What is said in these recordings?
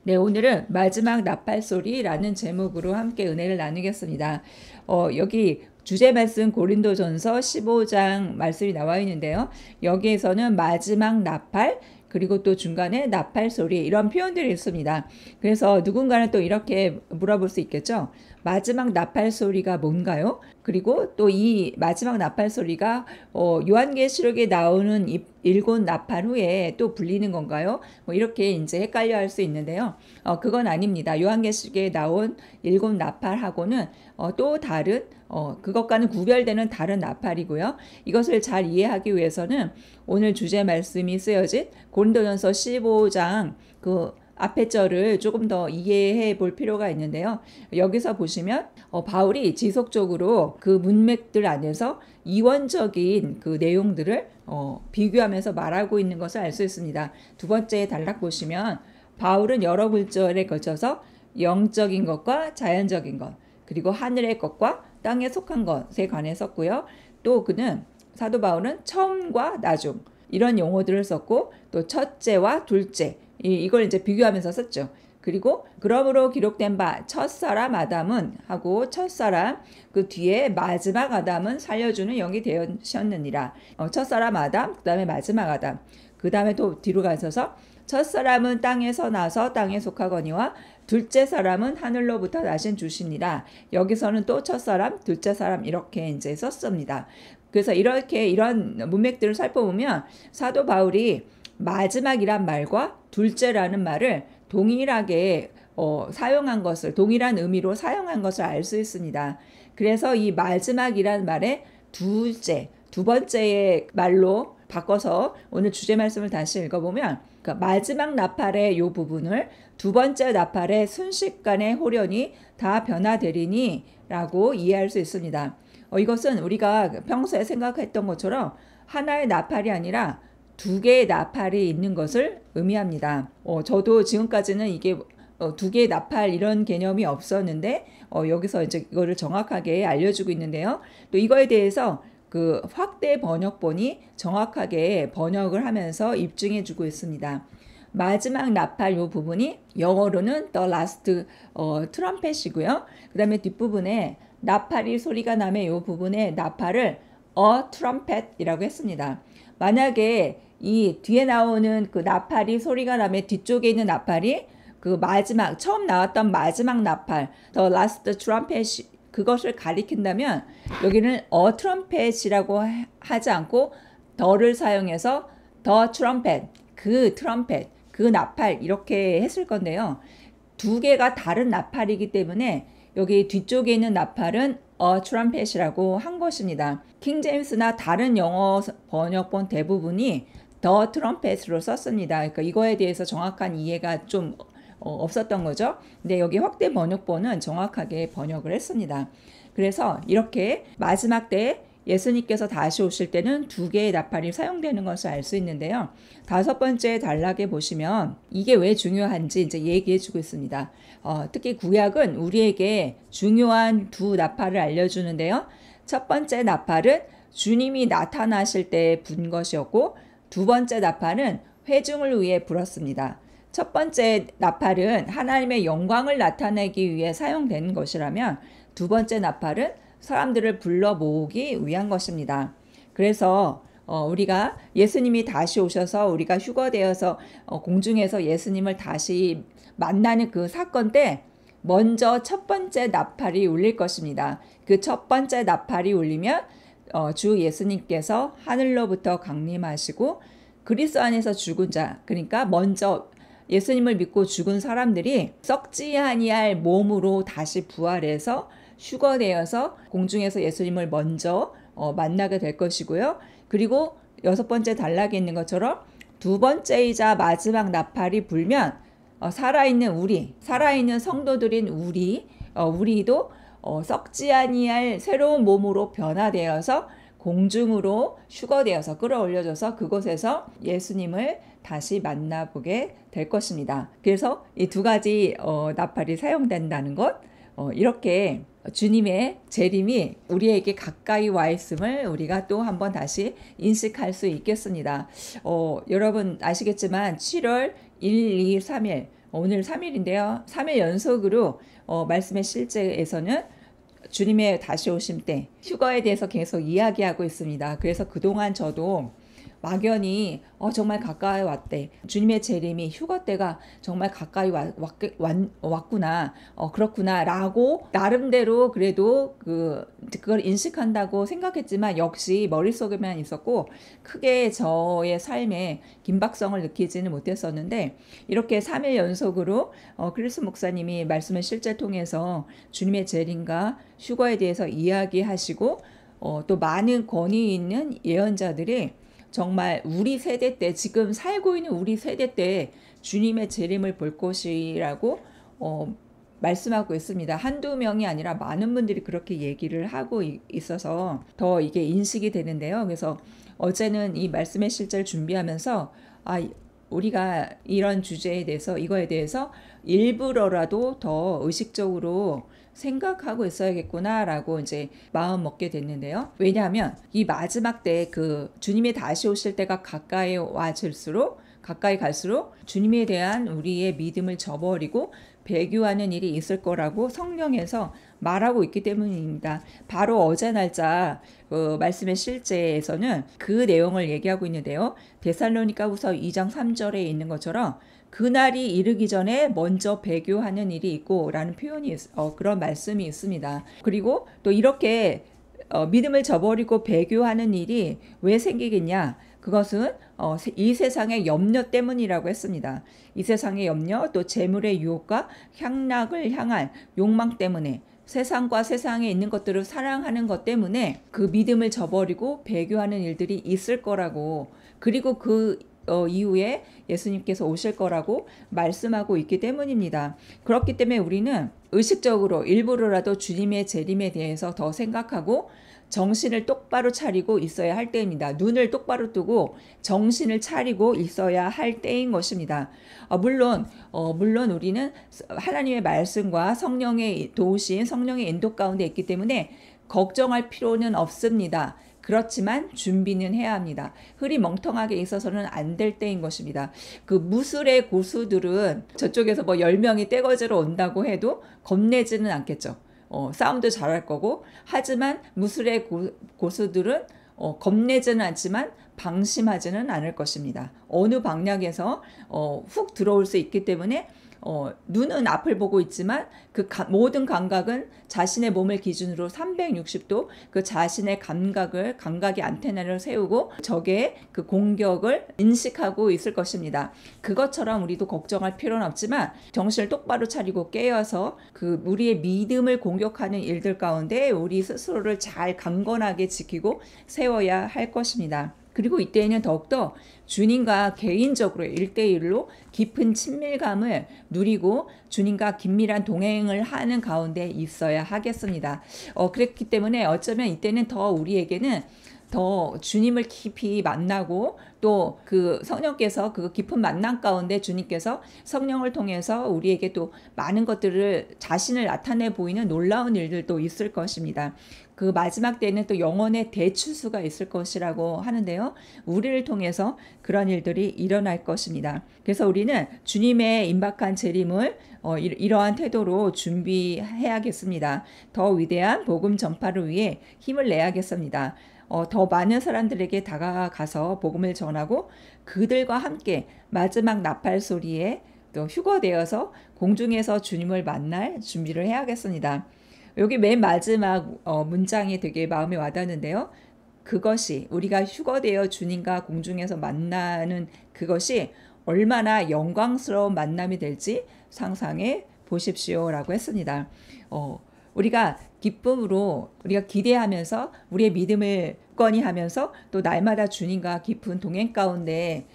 네, 오늘은 마지막 나팔소리라는 제목으로 함께 은혜를 나누겠습니다. 여기 주제 말씀 고린도전서 15장 말씀이 나와 있는데요. 여기에서는 마지막 나팔, 그리고 또 중간에 나팔 소리, 이런 표현들이 있습니다. 그래서 누군가는 또 이렇게 물어볼 수 있겠죠. 마지막 나팔 소리가 뭔가요? 그리고 또 이 마지막 나팔 소리가 요한계시록에 나오는 일곱 나팔 후에 또 불리는 건가요? 이렇게 이제 헷갈려 할 수 있는데요. 그건 아닙니다. 요한계시록에 나온 일곱 나팔하고는 또 다른 그것과는 구별되는 다른 나팔이고요. 이것을 잘 이해하기 위해서는 오늘 주제 말씀이 쓰여진 고린도전서 15장 그 앞에 절을 조금 더 이해해 볼 필요가 있는데요. 여기서 보시면 바울이 지속적으로 그 문맥들 안에서 이원적인 그 내용들을 비교하면서 말하고 있는 것을 알 수 있습니다. 두 번째 단락 보시면 바울은 여러 구절에 걸쳐서 영적인 것과 자연적인 것, 그리고 하늘의 것과 땅에 속한 것에 관해 썼고요. 또 그는 사도 바울은 처음과 나중 이런 용어들을 썼고, 또 첫째와 둘째 이걸 이제 비교하면서 썼죠. 그리고 그러므로 기록된 바 첫사람 아담은 하고 첫사람 그 뒤에 마지막 아담은 살려주는 영이 되셨느니라. 첫사람 아담, 그 다음에 마지막 아담, 그 다음에 또 뒤로 가셔서 첫사람은 땅에서 나서 땅에 속하거니와 둘째 사람은 하늘로부터 나신 주시니라. 여기서는 또 첫사람, 둘째 사람 이렇게 이제 썼습니다. 그래서 이렇게 이런 문맥들을 살펴보면 사도 바울이 마지막이란 말과 둘째라는 말을 동일하게 사용한 것을, 동일한 의미로 사용한 것을 알 수 있습니다. 그래서 이 마지막이란 말의 둘째, 두 번째의 말로 바꿔서 오늘 주제 말씀을 다시 읽어보면, 그러니까 마지막 나팔의 이 부분을 두 번째 나팔의 순식간에 호련히 다 변화되리니 라고 이해할 수 있습니다. 이것은 우리가 평소에 생각했던 것처럼 하나의 나팔이 아니라 두 개의 나팔이 있는 것을 의미합니다. 저도 지금까지는 이게 두 개의 나팔 이런 개념이 없었는데 여기서 이제 이거를 정확하게 알려주고 있는데요. 또 이거에 대해서 그 확대 번역본이 정확하게 번역을 하면서 입증해주고 있습니다. 마지막 나팔 이 부분이 영어로는 the last trumpet이고요. 그 다음에 뒷부분에 나팔이 소리가 나면 이 부분에 나팔을 a trumpet이라고 했습니다. 만약에 이 뒤에 나오는 그 나팔이 소리가 나면 뒤쪽에 있는 나팔이 그 마지막 처음 나왔던 마지막 나팔 the last trumpet 그것을 가리킨다면 여기는 a trumpet이라고 하지 않고 the를 사용해서 the trumpet 그 트럼펫 그 나팔 이렇게 했을 건데요. 두 개가 다른 나팔이기 때문에 여기 뒤쪽에 있는 나팔은 a trumpet이라고 한 것입니다. 킹제임스나 다른 영어 번역본 대부분이 the trumpet으로 썼습니다. 그러니까 이거에 대해서 정확한 이해가 좀 없었던 거죠. 근데 여기 확대 번역본은 정확하게 번역을 했습니다. 그래서 이렇게 마지막 때 예수님께서 다시 오실 때는 두 개의 나팔이 사용되는 것을 알 수 있는데요. 다섯 번째 단락에 보시면 이게 왜 중요한지 이제 얘기해 주고 있습니다. 특히 구약은 우리에게 중요한 두 나팔을 알려주는데요. 첫 번째 나팔은 주님이 나타나실 때 분 것이었고, 두 번째 나팔은 회중을 위해 불었습니다. 첫 번째 나팔은 하나님의 영광을 나타내기 위해 사용된 것이라면, 두 번째 나팔은 사람들을 불러 모으기 위한 것입니다. 그래서 우리가 예수님이 다시 오셔서 우리가 휴거되어서 공중에서 예수님을 다시 만나는 그 사건 때 먼저 첫 번째 나팔이 울릴 것입니다. 그 첫 번째 나팔이 울리면 주 예수님께서 하늘로부터 강림하시고 그리스도 안에서 죽은 자, 그러니까 먼저 예수님을 믿고 죽은 사람들이 썩지 아니할 몸으로 다시 부활해서 휴거되어서 공중에서 예수님을 먼저 만나게 될 것이고요. 그리고 여섯 번째 단락에 있는 것처럼 두 번째이자 마지막 나팔이 불면 살아있는 우리, 살아있는 성도들인 우리도 썩지 아니할 새로운 몸으로 변화되어서 공중으로 휴거되어서 끌어올려져서 그곳에서 예수님을 다시 만나보게 될 것입니다. 그래서 이 두 가지 나팔이 사용된다는 것, 이렇게 주님의 재림이 우리에게 가까이 와 있음을 우리가 또 한번 다시 인식할 수 있겠습니다. 여러분 아시겠지만 7월 1, 2, 3일 오늘 3일인데요. 3일 연속으로 말씀의 실제에서는 주님의 다시 오심 때 휴거에 대해서 계속 이야기하고 있습니다. 그래서 그동안 저도 막연히 정말 가까이 왔대. 주님의 재림이 휴거 때가 정말 가까이 왔구나. 그렇구나 라고 나름대로 그래도 그걸 인식한다고 생각했지만 역시 머릿속에만 있었고 크게 저의 삶에 긴박성을 느끼지는 못했었는데 이렇게 3일 연속으로 크리스 목사님이 말씀을 실제 통해서 주님의 재림과 휴거에 대해서 이야기하시고 또 많은 권위 있는 예언자들이 정말 우리 세대 때 지금 살고 있는 우리 세대 때 주님의 재림을 볼 것이라고 말씀하고 있습니다. 한두 명이 아니라 많은 분들이 그렇게 얘기를 하고 있어서 더 이게 인식이 되는데요. 그래서 어제는 이 말씀의 실제를 준비하면서 우리가 이런 주제에 대해서 이거에 대해서 일부러라도 더 의식적으로 생각하고 있어야겠구나라고 이제 마음 먹게 됐는데요. 왜냐하면 이 마지막 때 그 주님이 다시 오실 때가 가까이 갈수록 주님에 대한 우리의 믿음을 저버리고 배교하는 일이 있을 거라고 성령에서 말하고 있기 때문입니다. 바로 어제 날짜 말씀의 실제에서는 그 내용을 얘기하고 있는데요. 데살로니가후서 2장 3절에 있는 것처럼 그날이 이르기 전에 먼저 배교하는 일이 있고 라는 표현이 그런 말씀이 있습니다. 그리고 또 이렇게 믿음을 저버리고 배교하는 일이 왜 생기겠냐? 그것은 이 세상의 염려 때문이라고 했습니다. 이 세상의 염려, 또 재물의 유혹과 향락을 향한 욕망 때문에 세상과 세상에 있는 것들을 사랑하는 것 때문에 그 믿음을 저버리고 배교하는 일들이 있을 거라고, 그리고 그 이후에 예수님께서 오실 거라고 말씀하고 있기 때문입니다. 그렇기 때문에 우리는 의식적으로 일부러라도 주님의 재림에 대해서 더 생각하고 정신을 똑바로 차리고 있어야 할 때입니다. 눈을 똑바로 뜨고 정신을 차리고 있어야 할 때인 것입니다. 물론 우리는 하나님의 말씀과 성령의 도우심, 성령의 인도 가운데 있기 때문에 걱정할 필요는 없습니다. 그렇지만 준비는 해야 합니다. 흐리멍텅하게 있어서는 안 될 때인 것입니다. 그 무술의 고수들은 저쪽에서 10명이 떼거지러 온다고 해도 겁내지는 않겠죠. 싸움도 잘할 거고, 하지만 무술의 고수들은 겁내지는 않지만 방심하지는 않을 것입니다. 어느 방향에서 훅 들어올 수 있기 때문에 눈은 앞을 보고 있지만 그 모든 감각은 자신의 몸을 기준으로 360도 그 자신의 감각의 안테나를 세우고 적의 그 공격을 인식하고 있을 것입니다. 그것처럼 우리도 걱정할 필요는 없지만 정신을 똑바로 차리고 깨어서 그 우리의 믿음을 공격하는 일들 가운데 우리 스스로를 잘 강건하게 지키고 세워야 할 것입니다. 그리고 이때에는 더욱더 주님과 개인적으로 1대1로 깊은 친밀감을 누리고 주님과 긴밀한 동행을 하는 가운데 있어야 하겠습니다. 그렇기 때문에 어쩌면 이때는 더 우리에게는 더 주님을 깊이 만나고 또 그 성령께서 그 깊은 만남 가운데 주님께서 성령을 통해서 우리에게 또 많은 것들을 자신을 나타내 보이는 놀라운 일들도 있을 것입니다. 그 마지막 때는 또 영혼의 대추수가 있을 것이라고 하는데요. 우리를 통해서 그런 일들이 일어날 것입니다. 그래서 우리는 주님의 임박한 재림을 이러한 태도로 준비해야겠습니다. 더 위대한 복음 전파를 위해 힘을 내야겠습니다. 더 많은 사람들에게 다가가서 복음을 전하고 그들과 함께 마지막 나팔 소리에 또 휴거되어서 공중에서 주님을 만날 준비를 해야겠습니다. 여기 맨 마지막 문장이 되게 마음에 와닿는데요. 그것이 우리가 휴거되어 주님과 공중에서 만나는 그것이 얼마나 영광스러운 만남이 될지 상상해 보십시오라고 했습니다. 우리가 기쁨으로 우리가 기대하면서 우리의 믿음을 굳건히 하면서 또 날마다 주님과 깊은 동행 가운데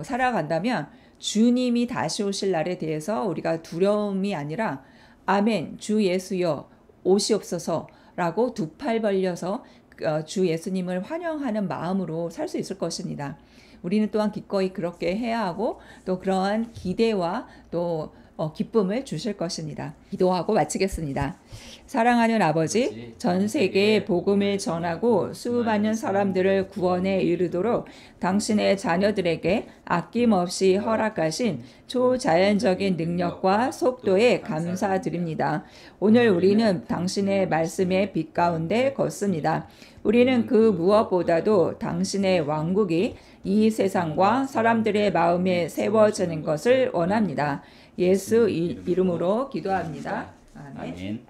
살아간다면 주님이 다시 오실 날에 대해서 우리가 두려움이 아니라 아멘 주 예수여 오시옵소서라고 두 팔 벌려서 주 예수님을 환영하는 마음으로 살 수 있을 것입니다. 우리는 또한 기꺼이 그렇게 해야 하고 또 그러한 기대와 또 기쁨을 주실 것입니다. 기도하고 마치겠습니다. 사랑하는 아버지, 전 세계에 복음을 전하고 수많은 사람들을 구원에 이르도록 당신의 자녀들에게 아낌없이 허락하신 초자연적인 능력과 속도에 감사드립니다. 오늘 우리는 당신의 말씀의 빛 가운데 걷습니다. 우리는 그 무엇보다도 당신의 왕국이 이 세상과 사람들의 마음에 세워지는 것을 원합니다. 예수 이름으로 기도합니다. 아멘. 아멘.